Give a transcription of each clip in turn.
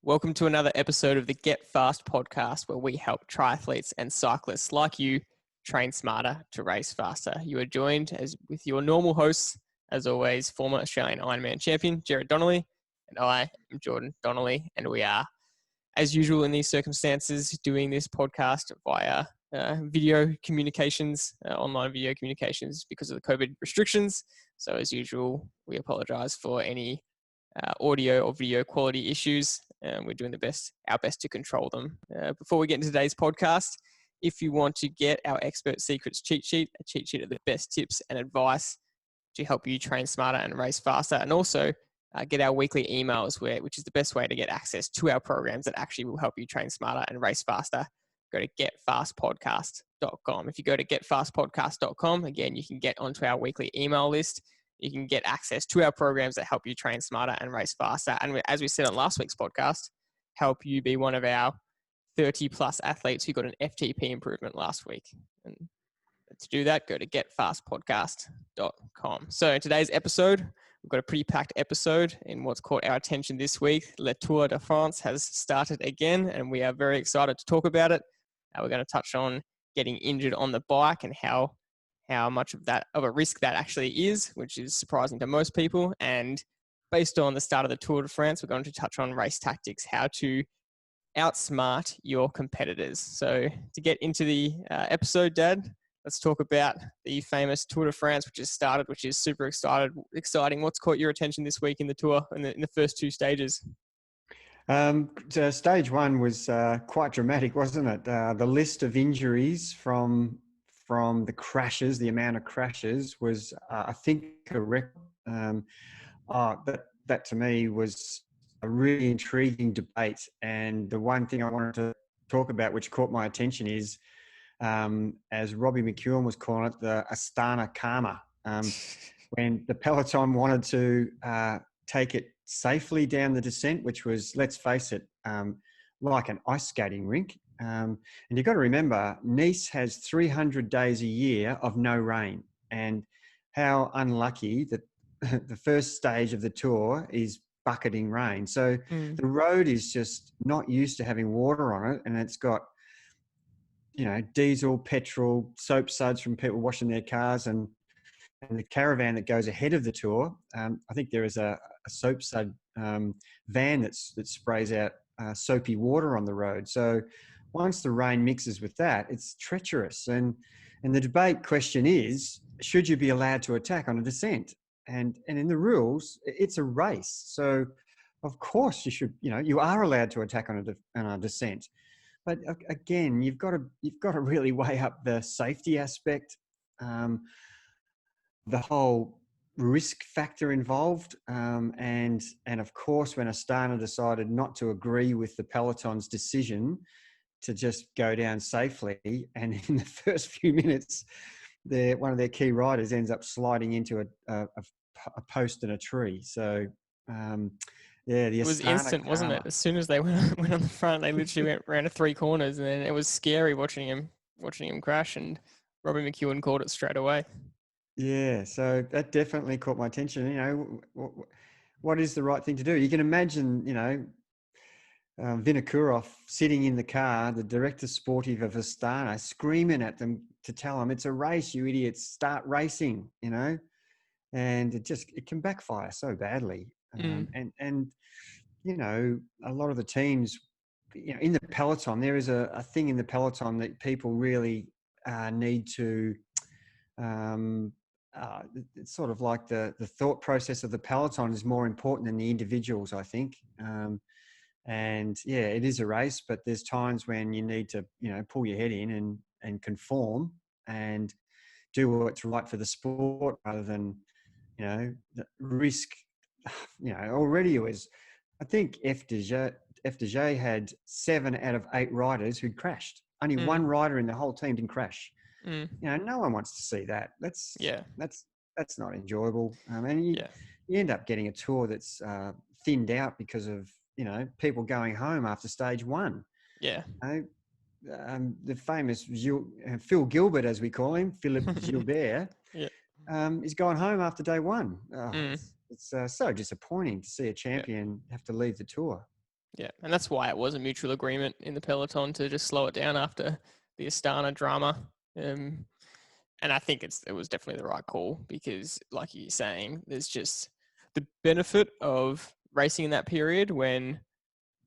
Welcome to another episode of the Get Fast podcast, where we help triathletes and cyclists like you train smarter to race faster. You are joined with your normal hosts, as always, former Australian Ironman Champion Gerard Donnelly, and I am Jordan Donnelly, and we are, as usual in these circumstances, doing this podcast via video communications, online video communications because of the COVID restrictions. So as usual, we apologize for any audio or video quality issues. We're doing our best to control them. Before we get into today's podcast, if you want to get our Expert Secrets cheat sheet, a cheat sheet of the best tips and advice to help you train smarter and race faster, and also get our weekly emails, which is the best way to get access to our programs that actually will help you train smarter and race faster, go to getfastpodcast.com. If you go to getfastpodcast.com, again, you can get onto our weekly email list. You can get access to our programs that help you train smarter and race faster. And as we said on last week's podcast, help you be one of our 30 plus athletes who got an FTP improvement last week. And to do that, go to getfastpodcast.com. So in today's episode, we've got a pretty packed episode in what's caught our attention this week. Le Tour de France has started again, and we are very excited to talk about it. We're going to touch on getting injured on the bike and how much of a risk that actually is, which is surprising to most people. And based on the start of the Tour de France, we're going to touch on race tactics, how to outsmart your competitors. So to get into the episode, Dad, let's talk about the famous Tour de France, which has started, which is super exciting. What's caught your attention this week in the Tour, in the first two stages? So stage one was quite dramatic, wasn't it? The list of injuries from the crashes, the amount of crashes was, I think, a record. That to me was a really intriguing debate. And the one thing I wanted to talk about, which caught my attention, is, as Robbie McEwen was calling it, the Astana Karma. When the peloton wanted to take it safely down the descent, which was, let's face it, like an ice skating rink. And you've got to remember, Nice has 300 days a year of no rain, and how unlucky that the first stage of the tour is bucketing rain. So the road is just not used to having water on it, and it's got, diesel, petrol, soap suds from people washing their cars, and the caravan that goes ahead of the tour. I think there is a soap sud van that sprays out soapy water on the road. So once the rain mixes with that, it's treacherous. And the debate question is, should you be allowed to attack on a descent? And in the rules, it's a race. So of course you should, you are allowed to attack on a descent. But again, you've got to really weigh up the safety aspect, the whole risk factor involved. And of course, when Astana decided not to agree with the peloton's decision to just go down safely, and in the first few minutes, one of their key riders ends up sliding into a post and a tree. So, it was instant, wasn't it? As soon as they went on the front, they literally went around to three corners, and then it was scary watching him crash. And Robbie McEwen called it straight away. Yeah, so that definitely caught my attention. What is the right thing to do? You can imagine, Vinokurov sitting in the car, the director sportive of Astana, screaming at them to tell them, it's a race, you idiots, start racing, and it can backfire so badly. And a lot of the teams, in the peloton, there is a thing in the peloton that people really need to, it's sort of like the thought process of the peloton is more important than the individuals, I think. And yeah, it is a race, but there's times when you need to, pull your head in and conform and do what's right for the sport rather than, risk. Already it was, I think FDJ had 7 out of 8 riders who'd crashed. Only one rider in the whole team didn't crash. No one wants to see that. That's not enjoyable. And you end up getting a tour that's thinned out because of, people going home after stage one. Yeah. The famous Phil Gilbert, as we call him, Philippe Gilbert, is gone home after day one. It's so disappointing to see a champion have to leave the tour. Yeah, and that's why it was a mutual agreement in the peloton to just slow it down after the Astana drama. And I think it was definitely the right call because, like you're saying, there's just the benefit of racing in that period when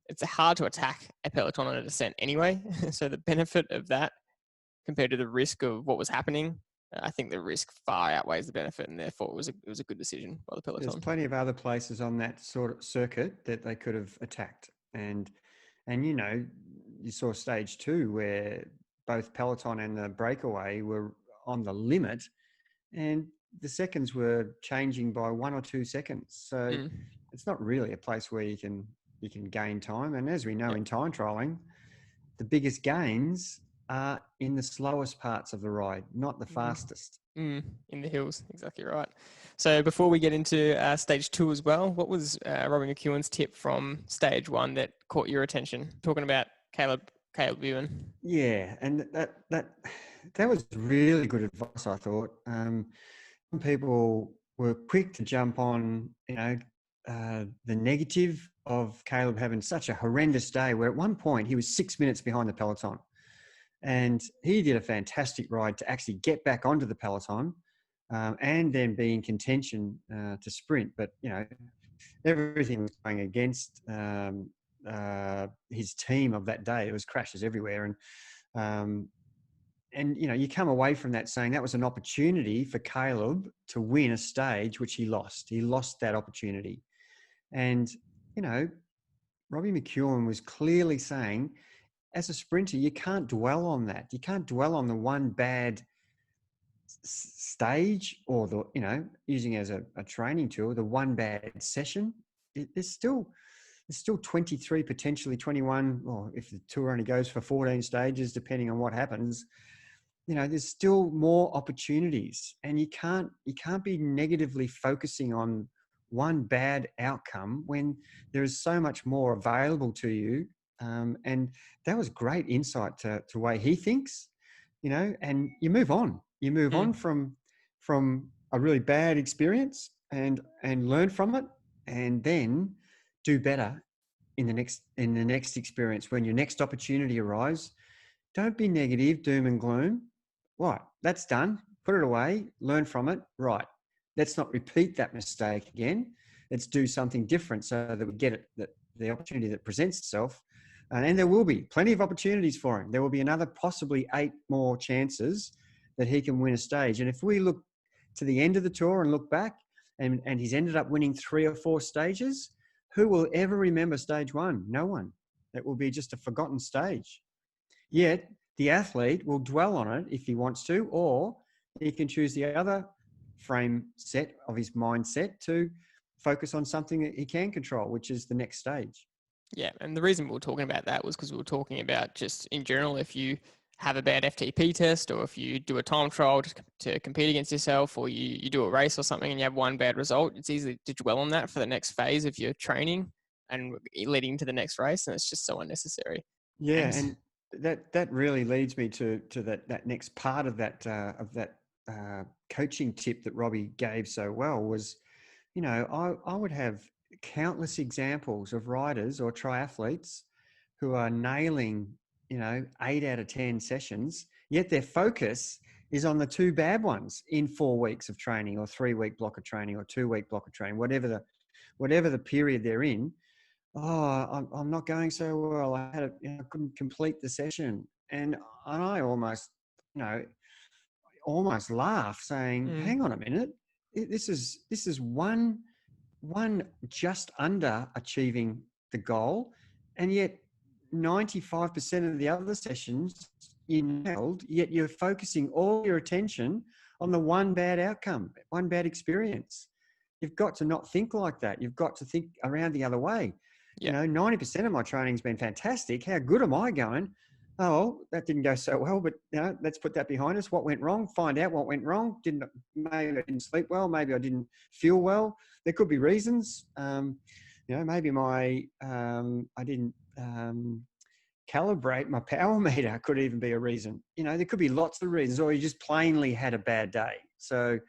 it's hard to attack a peloton on a descent anyway. So the benefit of that compared to the risk of what was happening, I think the risk far outweighs the benefit, and therefore it was a good decision by the peloton. There's plenty of other places on that sort of circuit that they could have attacked, and you know, you saw stage 2 where both peloton and the breakaway were on the limit, and the seconds were changing by 1 or 2 seconds. So it's not really a place where you can gain time. And as we know, in time trialing, the biggest gains are in the slowest parts of the ride, not the fastest. In the hills, exactly right. So before we get into stage 2 as well, what was Robbie McEwen's tip from stage 1 that caught your attention? Talking about Caleb Ewan. Yeah, and that was really good advice, I thought. Some people were quick to jump on, the negative of Caleb having such a horrendous day, where at one point he was 6 minutes behind the peloton. And he did a fantastic ride to actually get back onto the peloton and then be in contention to sprint. But, everything was going against his team of that day. It was crashes everywhere. And you come away from that saying that was an opportunity for Caleb to win a stage, which he lost. He lost that opportunity. And, Robbie McEwen was clearly saying, as a sprinter, you can't dwell on that. You can't dwell on the one bad stage or using as a training tool, the one bad session. There's still 23, potentially 21, or if the tour only goes for 14 stages, depending on what happens, there's still more opportunities, and you can't be negatively focusing on one bad outcome when there is so much more available to you. And that was great insight to the way he thinks, and you move on. You move on from a really bad experience and learn from it, and then do better in the next experience. When your next opportunity arrives, don't be negative, doom and gloom. Right, that's done. Put it away, learn from it. Right, let's not repeat that mistake again. Let's do something different so that we get it, that the opportunity that presents itself. And there will be plenty of opportunities for him. There will be another possibly 8 more chances that he can win a stage. And if we look to the end of the tour and look back, and he's ended up winning 3 or 4 stages, who will ever remember stage 1? No one. That will be just a forgotten stage. Yet the athlete will dwell on it if he wants to, or he can choose the other frame set of his mindset to focus on something that he can control, which is the next stage. Yeah, and the reason we were talking about that was because we were talking about just in general, if you have a bad FTP test, or if you do a time trial to compete against yourself, or you do a race or something and you have one bad result, it's easy to dwell on that for the next phase of your training and leading to the next race, and it's just so unnecessary. Yeah, and that really leads me to that next part of that coaching tip that Robbie gave so well was, I would have countless examples of riders or triathletes who are nailing, 8 out of 10 sessions, yet their focus is on the 2 bad ones in 4 weeks of training, or 3-week block of training, or 2-week block of training, whatever the period they're in. Oh, I'm not going so well. I couldn't complete the session, and I almost laugh, saying, "Hang on a minute, this is one just under achieving the goal, and yet 95% of the other sessions you nailed, yet you're focusing all your attention on the one bad outcome, one bad experience. You've got to not think like that. You've got to think around the other way. Yeah. 90% of my training's been fantastic. How good am I going? Oh, that didn't go so well, but let's put that behind us. What went wrong? Find out what went wrong. Maybe I didn't sleep well. Maybe I didn't feel well. There could be reasons. Maybe I didn't calibrate my power meter. Could even be a reason. There could be lots of reasons, or you just plainly had a bad day. So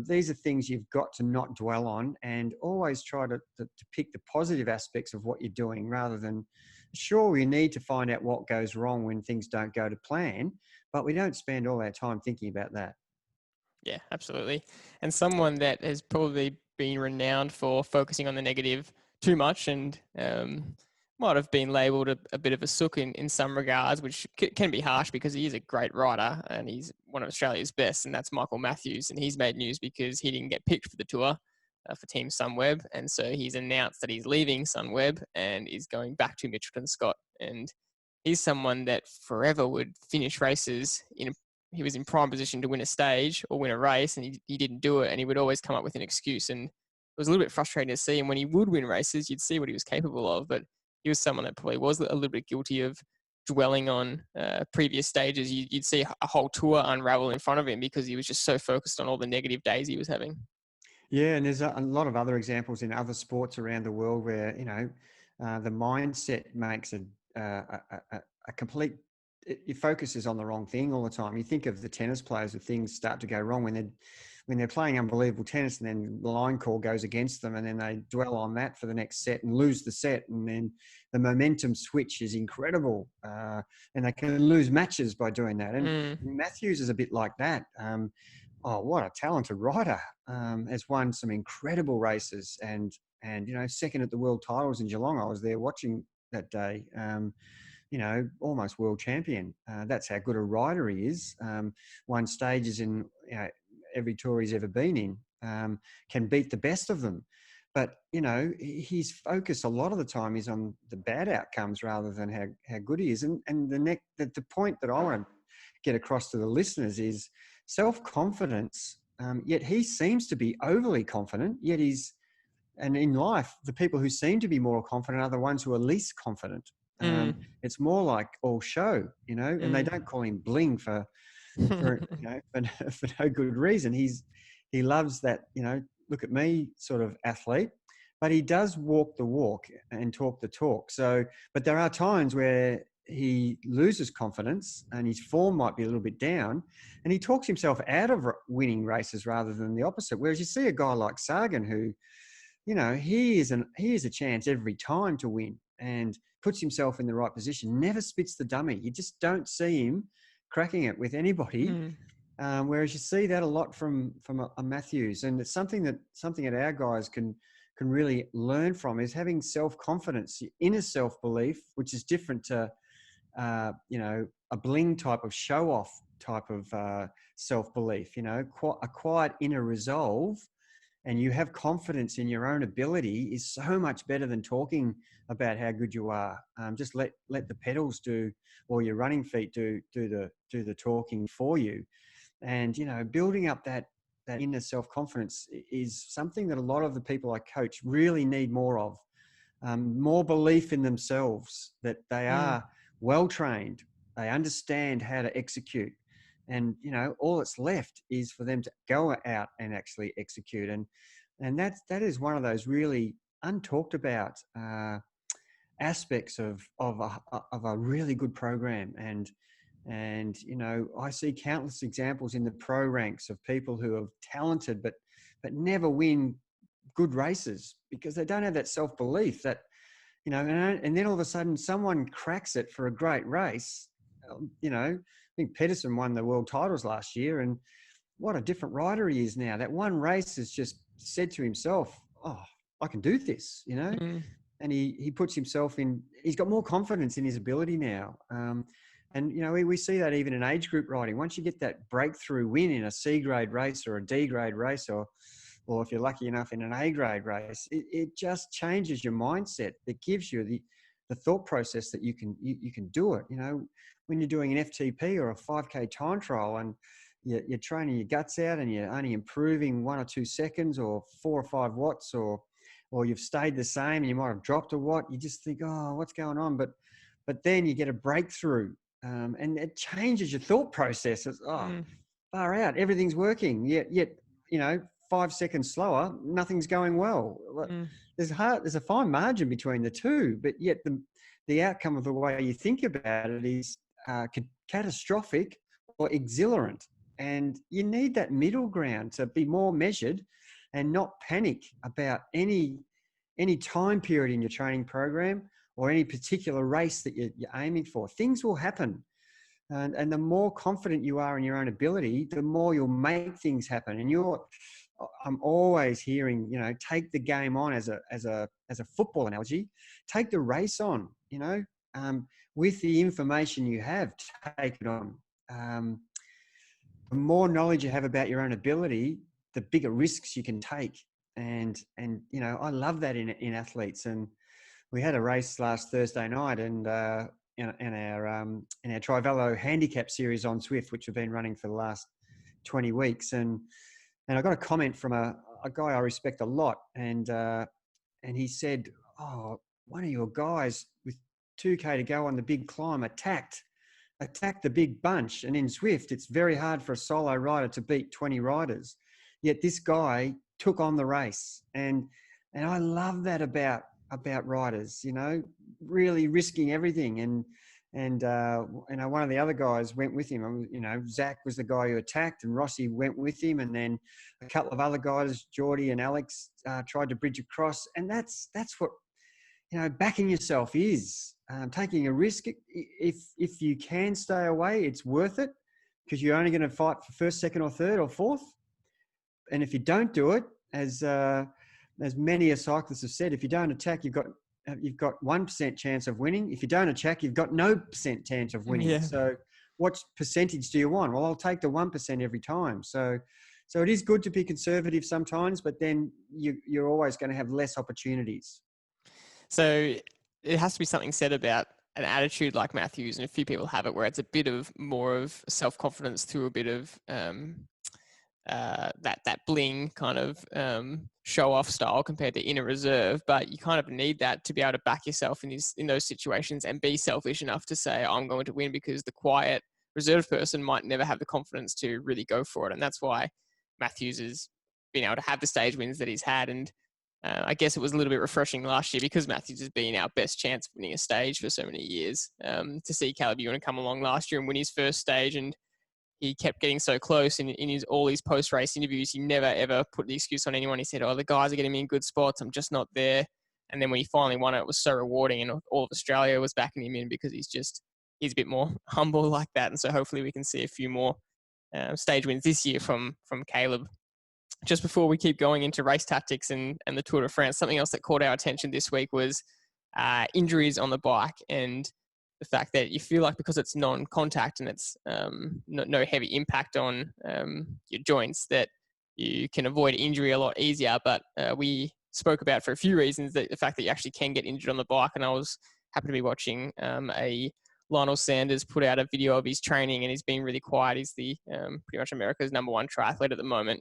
These are things you've got to not dwell on, and always try to pick the positive aspects of what you're doing rather than, sure, you need to find out what goes wrong when things don't go to plan, but we don't spend all our time thinking about that. Yeah, absolutely. And someone that has probably been renowned for focusing on the negative too much and might have been labelled a bit of a sook in some regards, which can be harsh because he is a great rider and he's one of Australia's best, and that's Michael Matthews. And he's made news because he didn't get picked for the tour for Team Sunweb. And so he's announced that he's leaving Sunweb and is going back to Mitchelton Scott. And he's someone that forever would finish races he was in prime position to win a stage or win a race, and he didn't do it, and he would always come up with an excuse. And it was a little bit frustrating to see. And when he would win races, you'd see what he was capable of. But he was someone that probably was a little bit guilty of dwelling on previous stages. You'd see a whole tour unravel in front of him because he was just so focused on all the negative days he was having. Yeah, and there's a lot of other examples in other sports around the world where, the mindset makes a complete, your focus is on the wrong thing all the time. You think of the tennis players, if things start to go wrong when they're playing unbelievable tennis and then the line call goes against them and then they dwell on that for the next set and lose the set, and then the momentum switch is incredible, and they can lose matches by doing that. And Matthews is a bit like that. What a talented rider. Has won some incredible races and second at the world titles in Geelong. I was there watching that day. Almost world champion. That's how good a rider he is. Won stages in every tour he's ever been in. Can beat the best of them. But, his focus a lot of the time is on the bad outcomes rather than how good he is. And the point that I want to get across to the listeners is self-confidence. Yet he seems to be overly confident, and in life, the people who seem to be more confident are the ones who are least confident. It's more like all show, and they don't call him bling for no good reason. He loves that, look at me sort of athlete, but he does walk the walk and talk the talk. So, but there are times where he loses confidence and his form might be a little bit down and he talks himself out of winning races rather than the opposite. Whereas you see a guy like Sagan who, he is a chance every time to win and puts himself in the right position, never spits the dummy. You just don't see him cracking it with anybody. Whereas you see that a lot from a Matthews, and it's something that our guys can really learn from, is having self-confidence, inner self-belief, which is different to, a bling type of show-off type of self-belief, a quiet inner resolve. And you have confidence in your own ability is so much better than talking about how good you are. Just let the pedals do, or your running feet do the talking for you. And, building up that inner self-confidence is something that a lot of the people I coach really need more of. More belief in themselves, that they are well-trained, they understand how to execute. And, all that's left is for them to go out and actually execute. And that is one of those really untalked about aspects of a really good program. And I see countless examples in the pro ranks of people who are talented, but never win good races because they don't have that self-belief that, and then all of a sudden someone cracks it for a great race. I think Pedersen won the world titles last year, and what a different rider he is now. That one race has just said to himself, "Oh, I can do this," and he puts himself in. He's got more confidence in his ability now, and we see that even in age group riding. Once you get that breakthrough win in a C grade race or a D grade race, or if you're lucky enough in an A grade race, it just changes your mindset. It gives you the thought process that you can do it. When you're doing an FTP or a 5K time trial and you're training your guts out and you're only improving 1 or 2 seconds or 4 or 5 watts, or you've stayed the same and you might have dropped a watt, you just think, oh, what's going on? But then you get a breakthrough and it changes your thought process. It's, far out, everything's working. Yet 5 seconds slower, nothing's going well. There's a fine margin between the two, but yet the outcome of the way you think about it is catastrophic or exhilarant. And you need that middle ground to be more measured and not panic about any time period in your training program or any particular race that you're aiming for. Things will happen. And the more confident you are in your own ability, the more you'll make things happen. And I'm always hearing, take the game on as a football analogy, take the race on, with the information you have, take it on. The more knowledge you have about your own ability, the bigger risks you can take. And I love that in athletes. And we had a race last Thursday night, and in our Trivelo handicap series on Swift, which we've been running for the last 20 weeks. And I got a comment from a guy I respect a lot. And he said, "Oh, one of your guys with 2K to go on the big climb attacked the big bunch. And in Swift, it's very hard for a solo rider to beat 20 riders. Yet this guy took on the race." And I love that about riders, really risking everything. And one of the other guys went with him. Zach was the guy who attacked, and Rossi went with him. And then a couple of other guys, Jordy and Alex, tried to bridge across. And that's what, backing yourself is. Taking a risk. If you can stay away, it's worth it, because you're only going to fight for first, second, or third, or fourth. And if you don't do it, as many cyclists have said, if you don't attack, you've got 1% chance of winning. If you don't attack, you've got no % chance of winning. Yeah. So what percentage do you want? Well, I'll take the 1% every time. So it is good to be conservative sometimes, but then you're always going to have less opportunities. So it has to be something said about an attitude like Matthew's, and a few people have it, where it's a bit of more of self-confidence through a bit of that bling kind of show-off style compared to inner reserve. But you kind of need that to be able to back yourself in those situations and be selfish enough to say, I'm going to win, because the quiet, reserved person might never have the confidence to really go for it. And that's why Matthews has been able to have the stage wins that he's had. And I guess it was a little bit refreshing last year, because Matthews has been our best chance of winning a stage for so many years, to see Caleb Ewan come along last year and win his first stage. And he kept getting so close in all his post-race interviews. He never, ever put the excuse on anyone. He said, the guys are getting me in good spots, I'm just not there. And then when he finally won it was so rewarding, and all of Australia was backing him in, because he's a bit more humble like that. And so hopefully we can see a few more stage wins this year from Caleb. Just before we keep going into race tactics and the Tour de France, something else that caught our attention this week was injuries on the bike, and the fact that you feel like, because it's non-contact and it's no heavy impact on your joints, that you can avoid injury a lot easier. But we spoke about, for a few reasons, that the fact that you actually can get injured on the bike. And I was happy to be watching a Lionel Sanders put out a video of his training, and he's been really quiet. He's the pretty much America's #1 triathlete at the moment.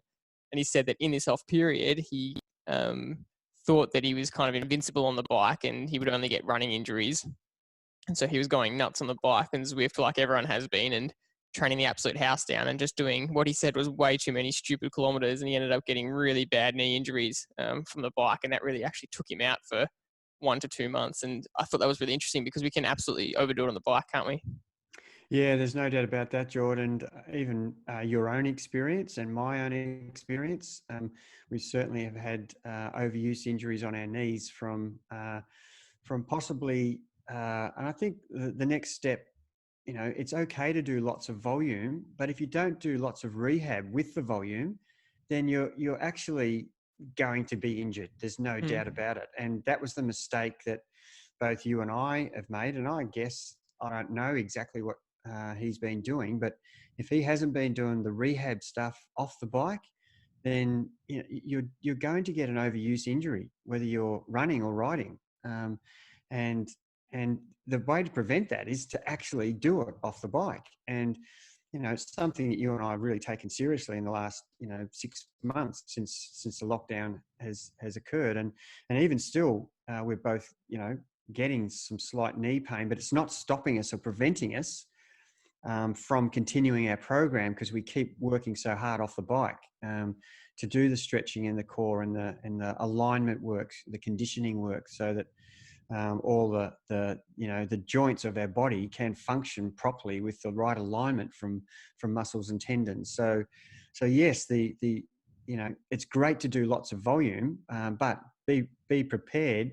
And he said that in this off period, he thought that he was kind of invincible on the bike and he would only get running injuries. And so he was going nuts on the bike and Zwift, like everyone has been, and training the absolute house down, and just doing what he said was way too many stupid kilometers. And he ended up getting really bad knee injuries from the bike. And that really actually took him out for 1 to 2 months. And I thought that was really interesting, because we can absolutely overdo it on the bike, can't we? Yeah, there's no doubt about that, Jordan. Even your own experience and my own experience, we certainly have had overuse injuries on our knees from possibly, and I think the next step, it's okay to do lots of volume, but if you don't do lots of rehab with the volume, then you're actually going to be injured. There's no doubt about it. And that was the mistake that both you and I have made. And I guess I don't know exactly what he's been doing, but if he hasn't been doing the rehab stuff off the bike, then you're going to get an overuse injury, whether you're running or riding. And the way to prevent that is to actually do it off the bike. And it's something that you and I have really taken seriously in the last 6 months since the lockdown has occurred. And even still, we're both getting some slight knee pain, but it's not stopping us or preventing us from continuing our program, because we keep working so hard off the bike to do the stretching in the core and the alignment work, the conditioning work, so that all the joints of our body can function properly with the right alignment from muscles and tendons. So yes, it's great to do lots of volume, but be prepared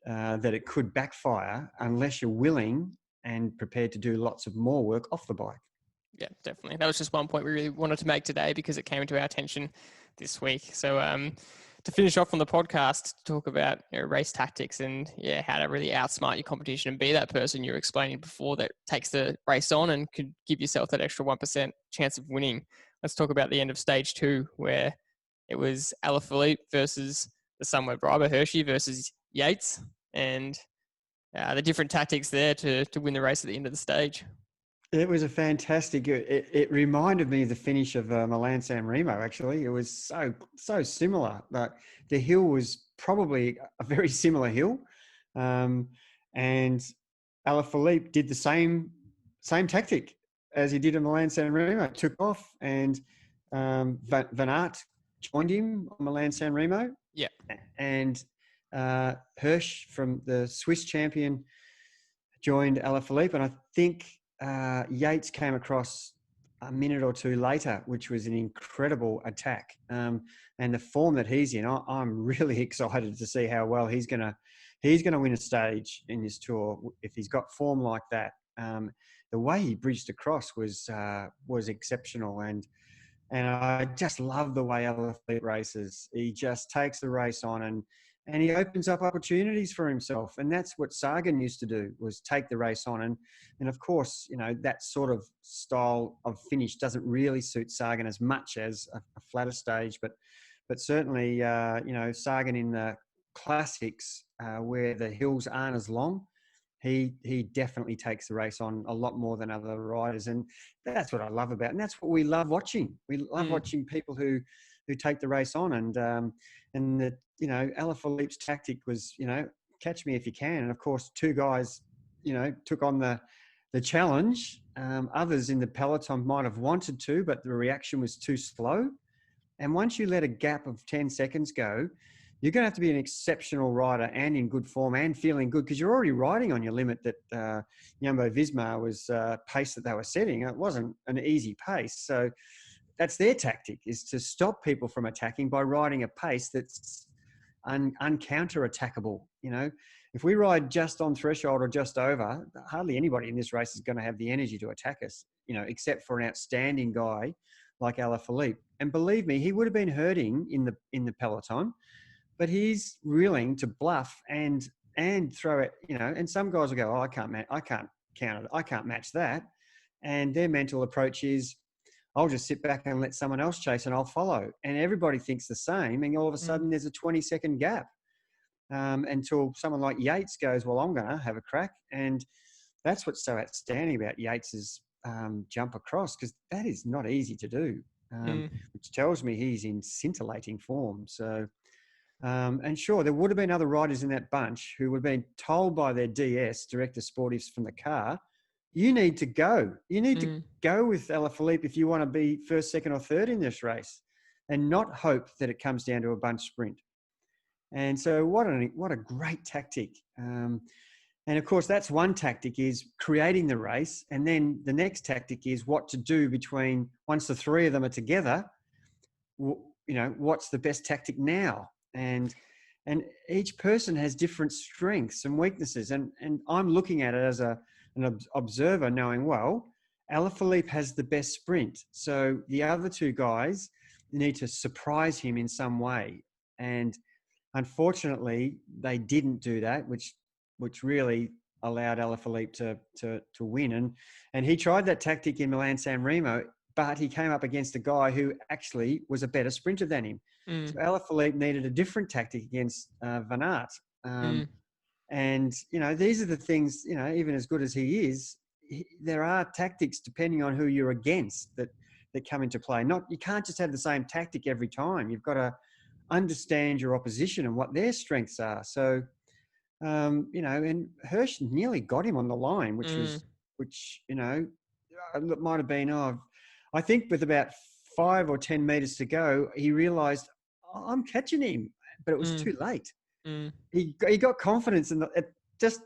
that it could backfire unless you're willing and prepared to do lots of more work off the bike. Yeah, definitely. That was just one point we really wanted to make today because it came to our attention this week. So to finish off on the podcast, to talk about race tactics and how to really outsmart your competition and be that person you were explaining before that takes the race on and could give yourself that extra 1% chance of winning. Let's talk about the end of stage 2, where it was Alaphilippe versus the Sunweb driver, Hershey versus Yates, and the different tactics there to win the race at the end of the stage. It was a fantastic. It reminded me of the finish of Milan San Remo. Actually, it was so similar. But the hill was probably a very similar hill, and Alaphilippe did the same tactic as he did in Milan San Remo. Took off, and Van Aert joined him on Milan San Remo. Yeah, and Hirsch from the Swiss champion joined Alaphilippe, and I think Yates came across a minute or two later, which was an incredible attack. And the form that he's in, I'm really excited to see how well he's gonna win a stage in this tour if he's got form like that. The way he bridged across was exceptional, and I just love the way Alaphilippe races. He just takes the race on and he opens up opportunities for himself. And that's what Sagan used to do, was take the race on. And of course, that sort of style of finish doesn't really suit Sagan as much as a flatter stage. But certainly, Sagan in the classics where the hills aren't as long, he definitely takes the race on a lot more than other riders. And that's what I love about it. And that's what we love watching. We love watching people who take the race on. And Alaphilippe's tactic was, catch me if you can. And of course, two guys, took on the challenge. Others in the peloton might have wanted to, but the reaction was too slow. And once you let a gap of 10 seconds go, you're going to have to be an exceptional rider and in good form and feeling good, because you're already riding on your limit that Jumbo-Visma was pace that they were setting. It wasn't an easy pace. So that's their tactic, is to stop people from attacking by riding a pace that's uncounter-attackable. If we ride just on threshold or just over, hardly anybody in this race is going to have the energy to attack us, except for an outstanding guy like Alaphilippe. And believe me, he would have been hurting in the peloton, but he's willing to bluff and throw it, and some guys will go, I can't count it. I can't match that. And their mental approach is, I'll just sit back and let someone else chase and I'll follow. And everybody thinks the same. And all of a sudden there's a 20-second gap until someone like Yates goes, well, I'm going to have a crack. And that's what's so outstanding about Yates's jump across, because that is not easy to do, which tells me he's in scintillating form. So, and sure, there would have been other riders in that bunch who would have been told by their DS, director sportives from the car, you need to go. You need to go with Alaphilippe if you want to be first, second, or third in this race, and not hope that it comes down to a bunch sprint. And so, what a great tactic. And of course, that's one tactic, is creating the race, and then the next tactic is what to do between once the three of them are together. What's the best tactic now? And each person has different strengths and weaknesses, and I'm looking at it as an observer, knowing, well, Alaphilippe has the best sprint, so the other two guys need to surprise him in some way. And unfortunately, they didn't do that, which really allowed Alaphilippe to win. And he tried that tactic in Milan San Remo, but he came up against a guy who actually was a better sprinter than him. So Alaphilippe needed a different tactic against Van Aert. And, these are the things, even as good as he is, there are tactics depending on who you're against that come into play. You can't just have the same tactic every time. You've got to understand your opposition and what their strengths are. So, and Hirsch nearly got him on the line, which might have been, I think with about 5 or 10 meters to go, he realized, I'm catching him, but it was too late. He got confidence just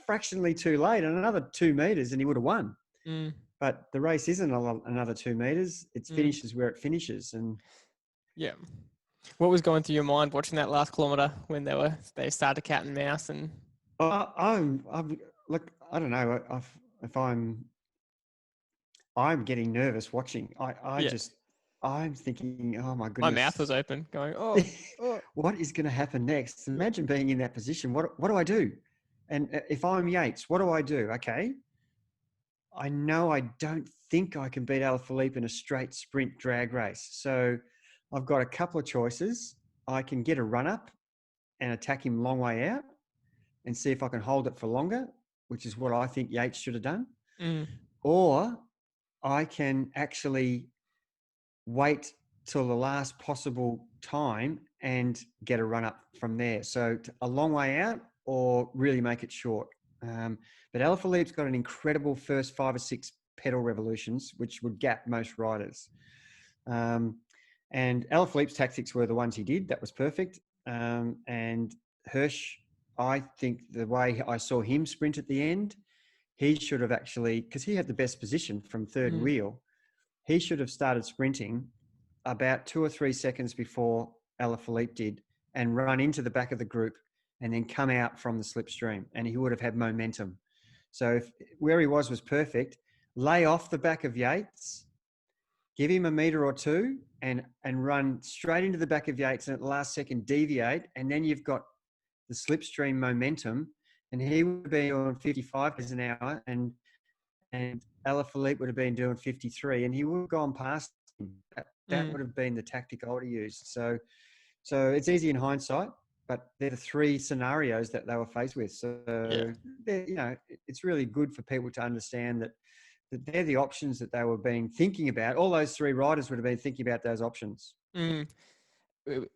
fractionally too late, and another 2 meters and he would have won. Mm. But the race isn't another 2 meters. It finishes where it finishes. And yeah. What was going through your mind watching that last kilometre when they started cat and mouse? And I'm look, I don't know if I'm getting nervous watching. I'm thinking, oh my my goodness, mouth was open, going, oh. What is going to happen next? Imagine being in that position. What do I do? And if I'm Yates, what do I do? Okay, I know I don't think I can beat Alaphilippe in a straight sprint drag race. So I've got a couple of choices. I can get a run up and attack him long way out and see if I can hold it for longer, which is what I think Yates should have done. Or I can actually wait till the last possible time and get a run up from there. So a long way out or really make it short. But Alaphilippe's got an incredible first 5 or 6 pedal revolutions, which would gap most riders. And Alaphilippe's tactics were the ones he did. That was perfect. And Hirsch, I think the way I saw him sprint at the end, he should have actually, because he had the best position from third wheel, he should have started sprinting about 2 or 3 seconds before Alaphilippe did and run into the back of the group and then come out from the slipstream, and he would have had momentum. So where he was perfect. Lay off the back of Yates, give him a metre or two and run straight into the back of Yates and at the last second deviate, and then you've got the slipstream momentum, and he would be on 55 km an hour and Alaphilippe would have been doing 53 and he would have gone past him. That would have been the tactic I would have used. So it's easy in hindsight, but they're the 3 scenarios that they were faced with. So, it's really good for people to understand that they're the options that they were thinking about. All those 3 riders would have been thinking about those options.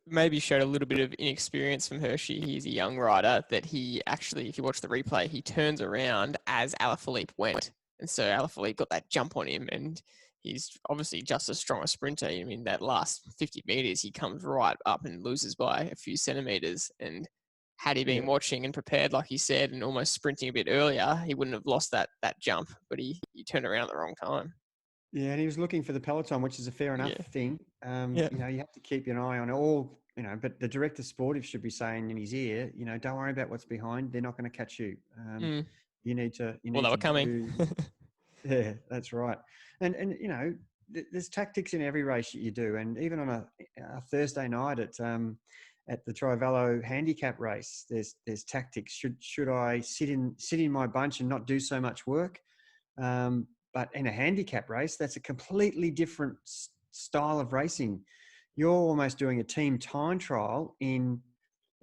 Maybe showed a little bit of inexperience from Hershey. He's a young rider that he actually, if you watch the replay, he turns around as Alaphilippe went. And so Alaphilippe got that jump on him, and he's obviously just as strong a sprinter. I mean, that last 50 meters, he comes right up and loses by a few centimeters. And had he been watching and prepared, like you said, and almost sprinting a bit earlier, he wouldn't have lost that jump, but he turned around at the wrong time. Yeah, and he was looking for the peloton, which is a fair enough thing. You have to keep an eye on all, but the director sportive should be saying in his ear, don't worry about what's behind. They're not going to catch you. You need to. Well, they were coming. Yeah, that's right. And there's tactics in every race that you do, and even on a Thursday night at the Trivelo handicap race, there's tactics. Should I sit in my bunch and not do so much work? But in a handicap race, that's a completely different style of racing. You're almost doing a team time trial in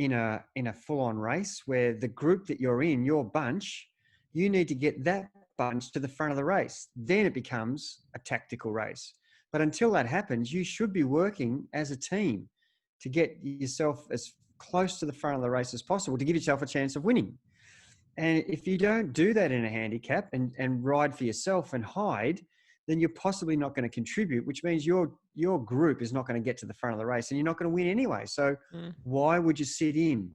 a full-on race where the group that you're in, your bunch, you need to get that bunch to the front of the race. Then it becomes a tactical race. But until that happens, you should be working as a team to get yourself as close to the front of the race as possible to give yourself a chance of winning. And if you don't do that in a handicap and ride for yourself and hide, then you're possibly not going to contribute, which means your group is not going to get to the front of the race and you're not going to win anyway. So why would you sit in?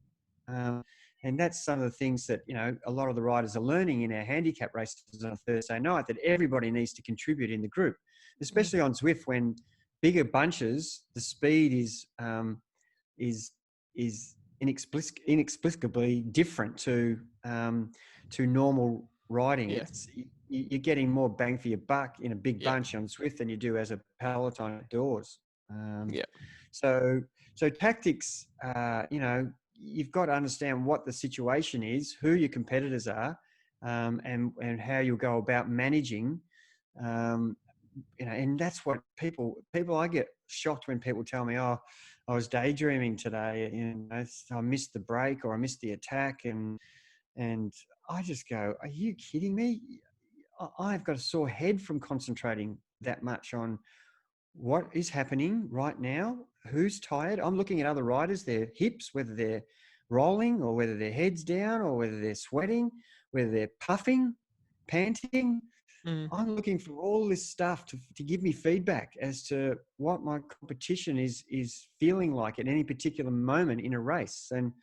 And that's some of the things that, a lot of the riders are learning in our handicap races on a Thursday night, that everybody needs to contribute in the group, especially on Zwift when bigger bunches, the speed is inexplicably different to normal riding. You're getting more bang for your buck in a big bunch on Zwift than you do as a peloton outdoors. So tactics, you've got to understand what the situation is, who your competitors are, and how you'll go about managing. And that's what people. I get shocked when people tell me, "Oh, I was daydreaming today, I missed the break or I missed the attack," and I just go, "Are you kidding me? I've got a sore head from concentrating that much on what is happening right now. Who's tired? I'm looking at other riders, their hips, whether they're rolling or whether their head's down or whether they're sweating, whether they're puffing, panting." I'm looking for all this stuff to give me feedback as to what my competition is feeling like at any particular moment in a race. And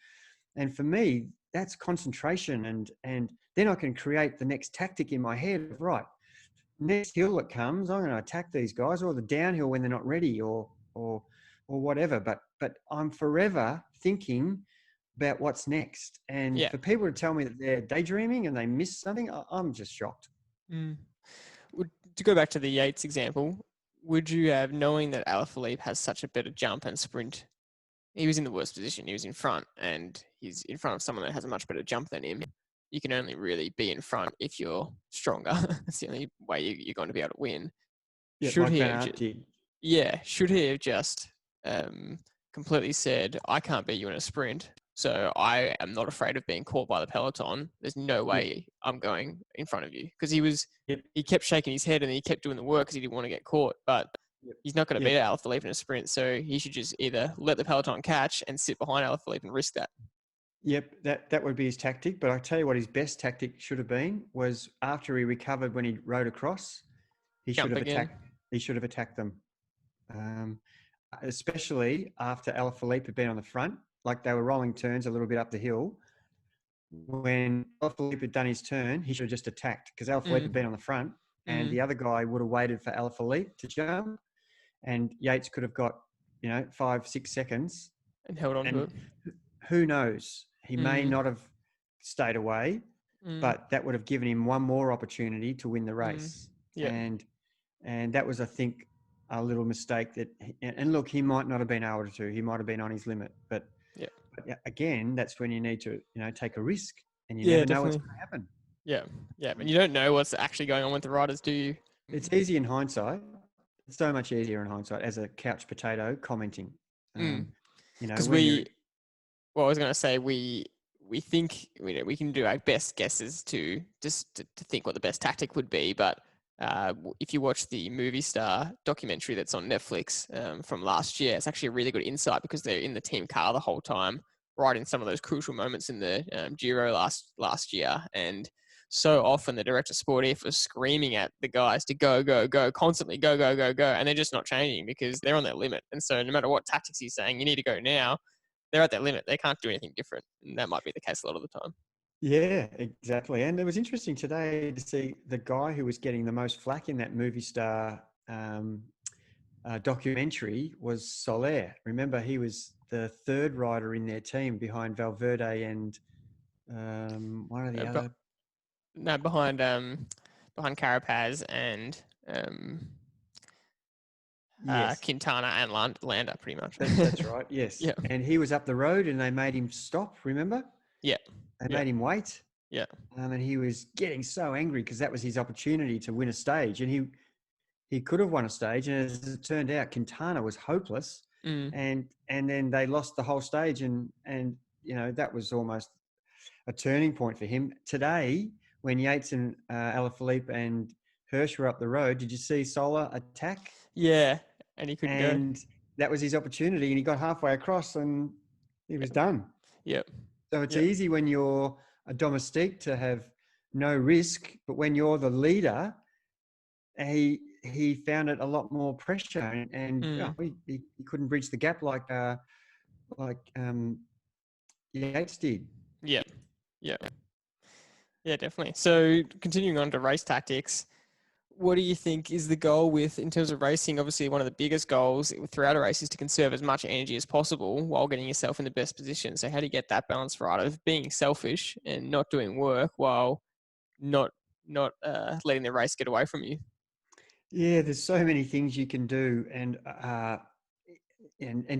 for me, that's concentration, and then I can create the next tactic in my head. Right, next hill that comes, I'm going to attack these guys, or the downhill when they're not ready, or whatever. But I'm forever thinking about what's next. And Yeah. for people to tell me that they're daydreaming and they miss something, I'm just shocked. Mm. To go back to the Yates example, would you have, knowing that Alaphilippe has such a better jump and sprint, he was in the worst position. He was in front, and he's in front of someone that has a much better jump than him. You can only really be in front if you're stronger. That's the only way you're going to be able to win. Yeah, Should like he Van have Aert did. Yeah, should he have just completely said, I can't beat you in a sprint, so I am not afraid of being caught by the peloton. There's no Yep. way I'm going in front of you. Because Yep. he kept shaking his head and he kept doing the work because he didn't want to get caught. But Yep. he's not going to Yep. beat Alaphilippe in a sprint, so he should just either let the peloton catch and sit behind Alaphilippe and risk that. Yep, that would be his tactic. But I tell you what, his best tactic should have been was after he recovered when he rode across, he Jump should have again. attacked. He should have attacked them, especially after Alaphilippe had been on the front, like they were rolling turns a little bit up the hill. When Alaphilippe had done his turn, he should have just attacked because Alaphilippe had been on the front, and the other guy would have waited for Alaphilippe to jump, and Yates could have got 5-6 seconds And held on to it. Who knows? He may not have stayed away, but that would have given him one more opportunity to win the race. Yeah. And that was, I think, a little mistake that. And look, he might not have been able to. He might have been on his limit. But again, that's when you need to take a risk, and you never know what's going to happen. Yeah, and you don't know what's actually going on with the riders, do you? It's easy in hindsight. It's so much easier in hindsight as a couch potato commenting. Because I was going to say, we think we can do our best guesses to think what the best tactic would be. But if you watch the Movie Star documentary that's on Netflix from last year, it's actually a really good insight because they're in the team car the whole time, right in some of those crucial moments in the Giro last year. And so often the director sportif was screaming at the guys to go, constantly go. And they're just not changing because they're on their limit. And so no matter what tactics he's saying, you need to go now, they're at their limit. They can't do anything different. And that might be the case a lot of the time. Yeah, exactly. And it was interesting today to see the guy who was getting the most flack in that Movie Star documentary was Soler. Remember, he was the third rider in their team behind Valverde and one of the other. No, behind Carapaz and Yes. Quintana and Landa, pretty much. That's right. Yes. Yeah. And he was up the road, and they made him stop. Remember? Yeah. They made him wait. Yeah. And he was getting so angry because that was his opportunity to win a stage, and he could have won a stage. And as it turned out, Quintana was hopeless, and then they lost the whole stage, and that was almost a turning point for him. Today, when Yates and Alaphilippe and Hirsch were up the road, did you see Soler attack? Yeah, and he couldn't go. And that was his opportunity, and he got halfway across, and he was done. Yep. So it's easy when you're a domestique to have no risk, but when you're the leader, he found it a lot more pressure, and he couldn't bridge the gap like Yates did. Yeah, definitely. So continuing on to race tactics, what do you think is the goal in terms of racing? Obviously, one of the biggest goals throughout a race is to conserve as much energy as possible while getting yourself in the best position. So how do you get that balance right of being selfish and not doing work while not letting the race get away from you? Yeah, there's so many things you can do, and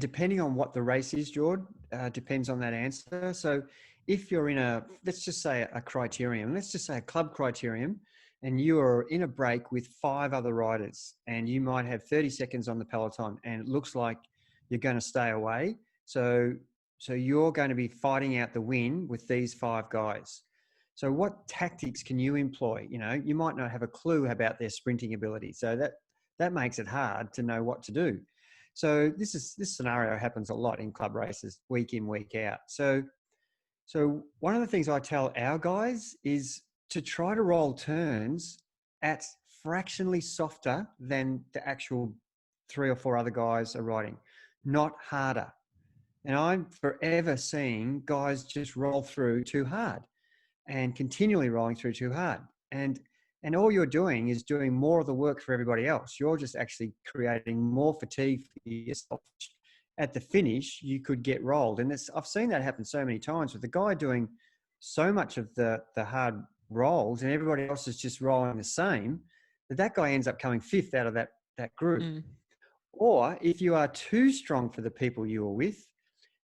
depending on what the race is, Jord, depends on that answer. So if you're in let's just say a criterium, let's just say a club criterium, and you are in a break with 5 other riders, and you might have 30 seconds on the peloton, and it looks like you're going to stay away. So you're going to be fighting out the win with these 5 guys. So what tactics can you employ? You might not have a clue about their sprinting ability. So that makes it hard to know what to do. So this scenario happens a lot in club races, week in, week out. So one of the things I tell our guys is to try to roll turns at fractionally softer than the actual 3 or 4 other guys are riding, not harder. And I'm forever seeing guys just roll through too hard and continually rolling through too hard. And all you're doing is doing more of the work for everybody else. You're just actually creating more fatigue for yourself. At the finish, you could get rolled. And I've seen that happen so many times with the guy doing so much of the hard rolls and everybody else is just rolling the same, that guy ends up coming fifth out of that group. Mm. Or if you are too strong for the people you are with,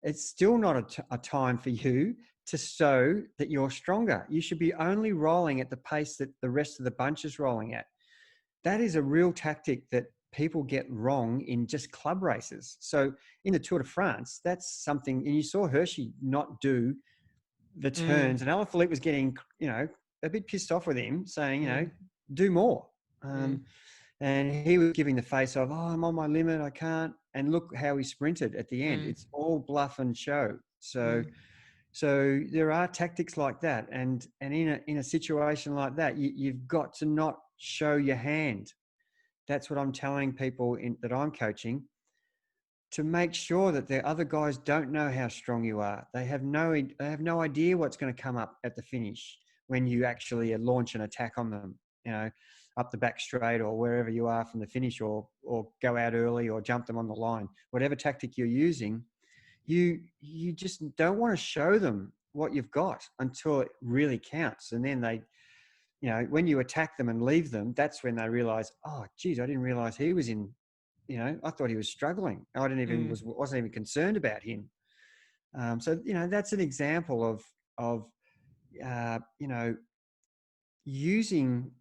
it's still not a time for you to show that you're stronger. You should be only rolling at the pace that the rest of the bunch is rolling at. That is a real tactic that people get wrong in just club races. So in the Tour de France, that's something, and you saw Hershey not do the turns, and Alaphilippe was getting, a bit pissed off with him, saying, do more. And he was giving the face of, I'm on my limit, I can't. And look how he sprinted at the end. It's all bluff and show. So there are tactics like that. And in a situation like that, you've got to not show your hand. That's what I'm telling people that I'm coaching, to make sure that the other guys don't know how strong you are. They have no idea what's going to come up at the finish when you actually launch an attack on them, up the back straight or wherever you are from the finish, or go out early or jump them on the line. Whatever tactic you're using, you just don't want to show them what you've got until it really counts. And then they, when you attack them and leave them, that's when they realize, oh, geez, I didn't realize he was in, I thought he was struggling. I wasn't even concerned about him. So, that's an example of using,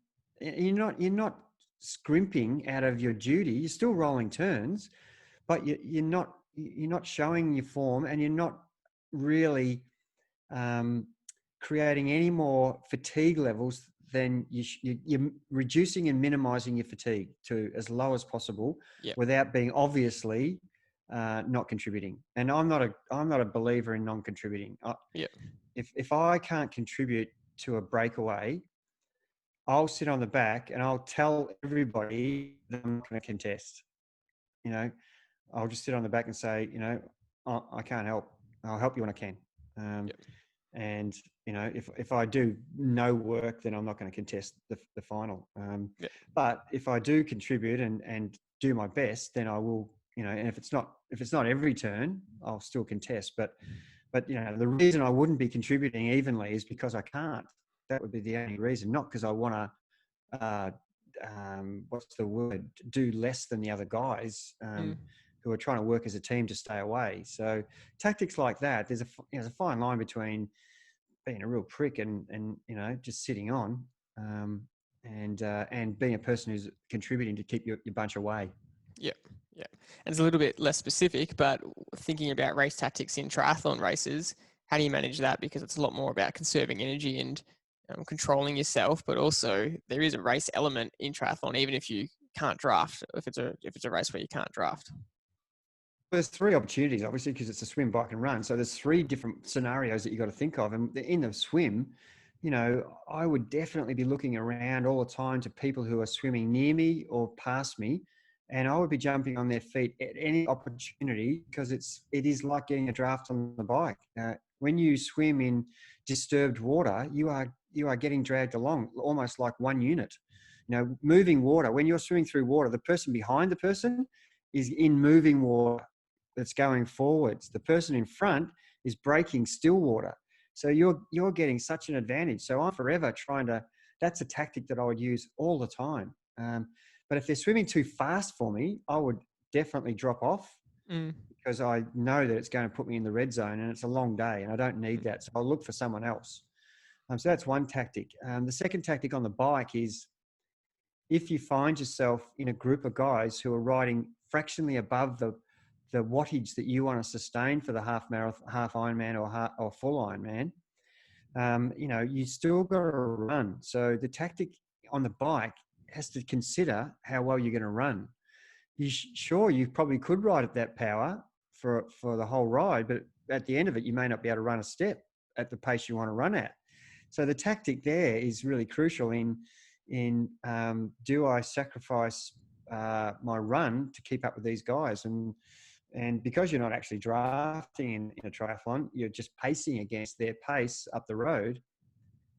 you're not scrimping out of your duty. You're still rolling turns, but you're not showing your form, and you're not really creating any more fatigue levels than you're reducing and minimizing your fatigue to as low as possible, without being obviously not contributing. And I'm not a believer in non-contributing. If I can't contribute to a breakaway, I'll sit on the back and I'll tell everybody that I'm not going to contest. I'll just sit on the back and say, I can't help. I'll help you when I can. And, if I do no work, then I'm not going to contest the final. But if I do contribute and do my best, then I will, and if it's not every turn, I'll still contest. But the reason I wouldn't be contributing evenly is because I can't. That would be the only reason, not because I want to, do less than the other guys who are trying to work as a team to stay away. So tactics like that, there's a fine line between being a real prick and just sitting on, and being a person who's contributing to keep your bunch away. Yeah. And it's a little bit less specific, but thinking about race tactics in triathlon races, how do you manage that? Because it's a lot more about conserving energy and controlling yourself, but also there is a race element in triathlon, even if you can't draft, if it's a race where you can't draft. There's three opportunities, obviously, because it's a swim, bike, and run. So there's three different scenarios that you got to think of. And in the swim, I would definitely be looking around all the time to people who are swimming near me or past me, and I would be jumping on their feet at any opportunity, because it is like getting a draft on the bike. When you swim in disturbed water, you are getting dragged along almost like one unit. Moving water, when you're swimming through water, the person behind the person is in moving water that's going forwards. The person in front is breaking still water. So you're getting such an advantage. So I'm forever that's a tactic that I would use all the time. But if they're swimming too fast for me, I would definitely drop off, because I know that it's going to put me in the red zone, and it's a long day and I don't need that. So I'll look for someone else. So that's one tactic. The second tactic on the bike is, if you find yourself in a group of guys who are riding fractionally above the wattage that you want to sustain for the half marathon, half Ironman, or full Ironman, you still got to run. So the tactic on the bike has to consider how well you're going to run. You probably could ride at that power for the whole ride, but at the end of it, you may not be able to run a step at the pace you want to run at. So the tactic there is really crucial in do I sacrifice my run to keep up with these guys? And And because you're not actually drafting in a triathlon, you're just pacing against their pace up the road.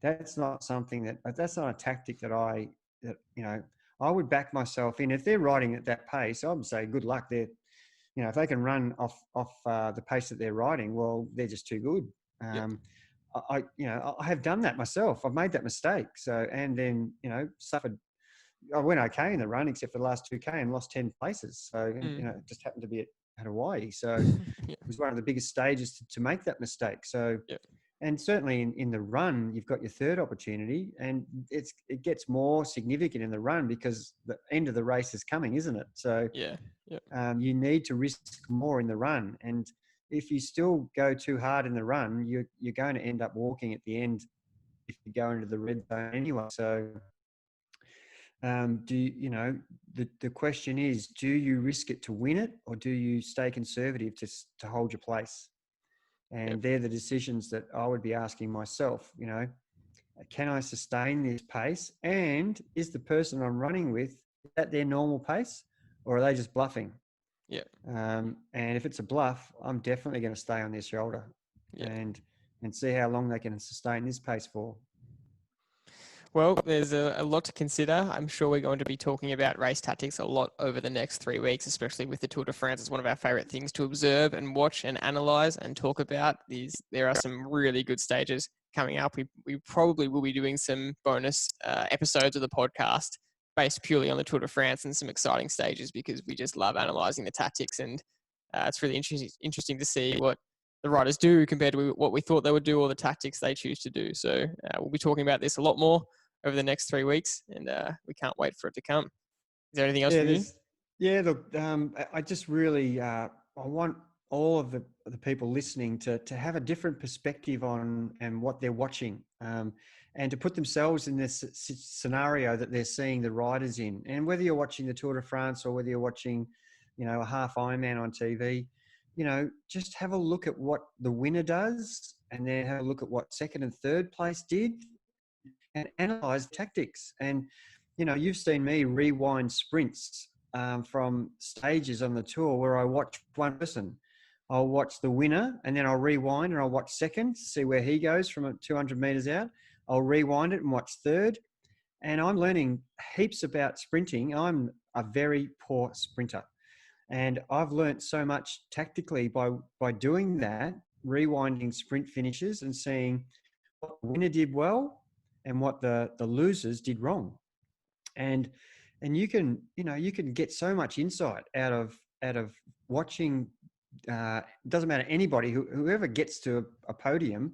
That's not that's not a tactic I would back myself in. If they're riding at that pace, I would say good luck. If they can run off the pace that they're riding, well, they're just too good. Yep. I have done that myself. I've made that mistake. So, and then, suffered. I went okay in the run, except for the last 2K, and lost 10 places. So, it just happened to be at Hawaii. So Yeah. it was one of the biggest stages to make that mistake. So, Yep. and certainly in the run, you've got your third opportunity, and it gets more significant in the run because the end of the race is coming, isn't it? So Yeah. Yep. you need to risk more in the run. And if you still go too hard in the run, you're going to end up walking at the end if you go into the red zone anyway. So the question is, do you risk it to win it, or do you stay conservative to hold your place? And Yep. they're the decisions that I would be asking myself. Can I sustain this pace? And is the person I'm running with at their normal pace, or are they just bluffing? Yeah. And if it's a bluff, I'm definitely going to stay on their shoulder Yeah. and see how long they can sustain this pace for. Well, there's a lot to consider. I'm sure we're going to be talking about race tactics a lot over the next 3 weeks, especially with the Tour de France. It's one of our favorite things to observe and watch and analyze and talk about. There are some really good stages coming up. We probably will be doing some bonus episodes of the podcast based purely on the Tour de France and some exciting stages, because we just love analyzing the tactics, and it's really interesting to see what the riders do compared to what we thought they would do, or the tactics they choose to do. So we'll be talking about this a lot more over the next 3 weeks, and we can't wait for it to come. Is there anything else from you? Look, I just really, I want all of the people listening to have a different perspective on and what they're watching, and to put themselves in this scenario that they're seeing the riders in. And whether you're watching the Tour de France or whether you're watching, a half Ironman on TV, just have a look at what the winner does, and then have a look at what second and third place did, and analyze tactics. And, you've seen me rewind sprints from stages on the tour where I watch one person. I'll watch the winner, and then I'll rewind and I'll watch second to see where he goes from 200 meters out. I'll rewind it and watch third. And I'm learning heaps about sprinting. I'm a very poor sprinter. And I've learned so much tactically by doing that, rewinding sprint finishes and seeing what the winner did well and what the losers did wrong. And you can get so much insight out of watching. Doesn't matter, anybody whoever gets to a podium,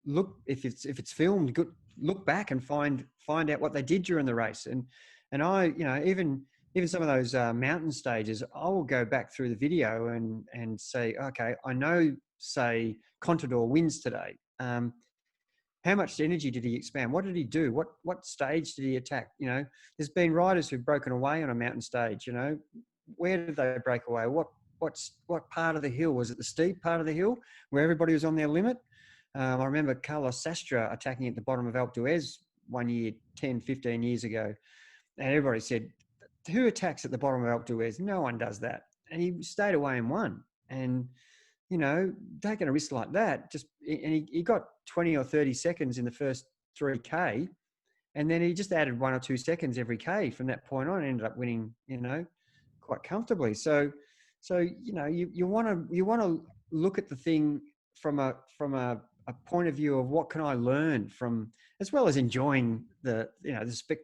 look, if it's filmed, good, look back and find out what they did during the race. And I, even some of those mountain stages, I will go back through the video and say, okay, I know, say Contador wins today. How much energy did he expand? What did he do? What stage did he attack? There's been riders who've broken away on a mountain stage. Where did they break away? What part of the hill? Was it the steep part of the hill where everybody was on their limit? I remember Carlos Sastre attacking at the bottom of Alpe d'Huez one year, 10, 15 years ago. And everybody said, who attacks at the bottom of Alpe d'Huez? No one does that. And he stayed away and won. And, taking a risk like that, he got 20 or 30 seconds in the first 3K. And then he just added 1 or 2 seconds every K from that point on, and ended up winning, quite comfortably. So, you want to look at the thing from a point of view of what can I learn from, as well as enjoying the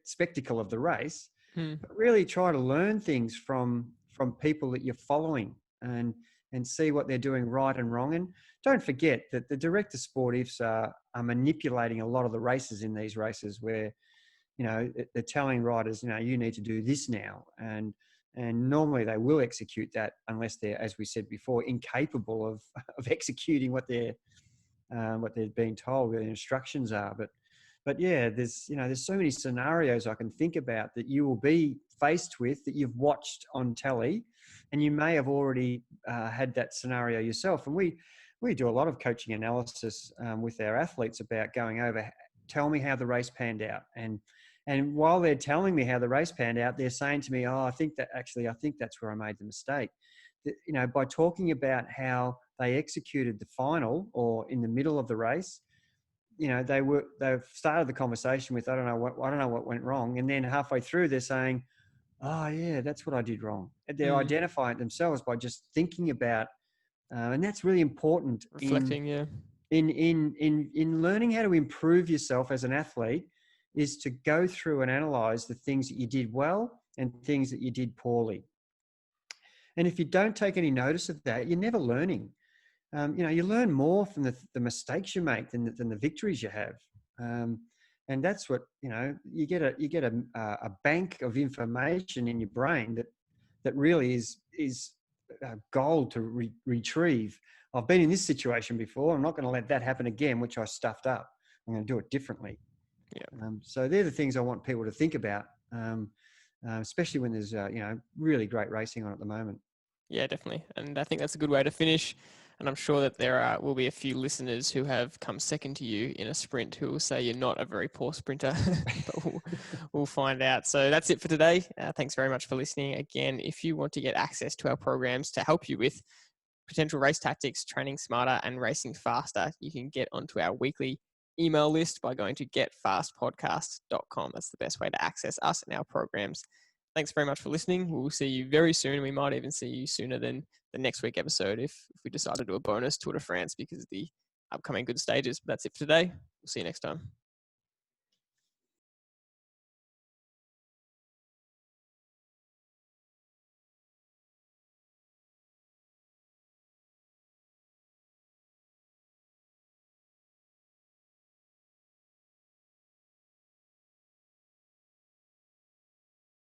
spectacle of the race, but really try to learn things from people that you're following and see what they're doing right and wrong. And don't forget that the director sportifs are manipulating a lot of the races in these races where, they're telling riders, you need to do this now. And normally they will execute that unless they're, as we said before, incapable of executing what they're being told, what the instructions are. But yeah, there's so many scenarios I can think about that you will be faced with that you've watched on telly, and you may have already had that scenario yourself. And we do a lot of coaching analysis with our athletes about going over, tell me how the race panned out. And while they're telling me how the race panned out, they're saying to me, I think that's where I made the mistake. by talking about how they executed the final or in the middle of the race, they've started the conversation with, I don't know what went wrong. And then halfway through they're saying, oh yeah, that's what I did wrong. And they're identifying it themselves by just thinking about, and that's really important reflecting, in learning how to improve yourself as an athlete, is to go through and analyze the things that you did well and things that you did poorly. And if you don't take any notice of that, you're never learning. You learn more from the mistakes you make than the victories you have. And that's what, you get a bank of information in your brain that really is gold to retrieve. I've been in this situation before. I'm not going to let that happen again, which I stuffed up. I'm going to do it differently. Yeah. So they're the things I want people to think about, especially when there's really great racing on at the moment. Yeah, definitely. And I think that's a good way to finish. And I'm sure that there will be a few listeners who have come second to you in a sprint who will say you're not a very poor sprinter, but we'll find out. So that's it for today. Thanks very much for listening. Again, if you want to get access to our programs to help you with potential race tactics, training smarter and racing faster, you can get onto our weekly email list by going to getfastpodcast.com. That's the best way to access us and our programs. Thanks very much for listening. We'll see you very soon. We might even see you sooner than the next week episode if we decide to do a bonus Tour de France because of the upcoming good stages. But that's it for today. We'll see you next time.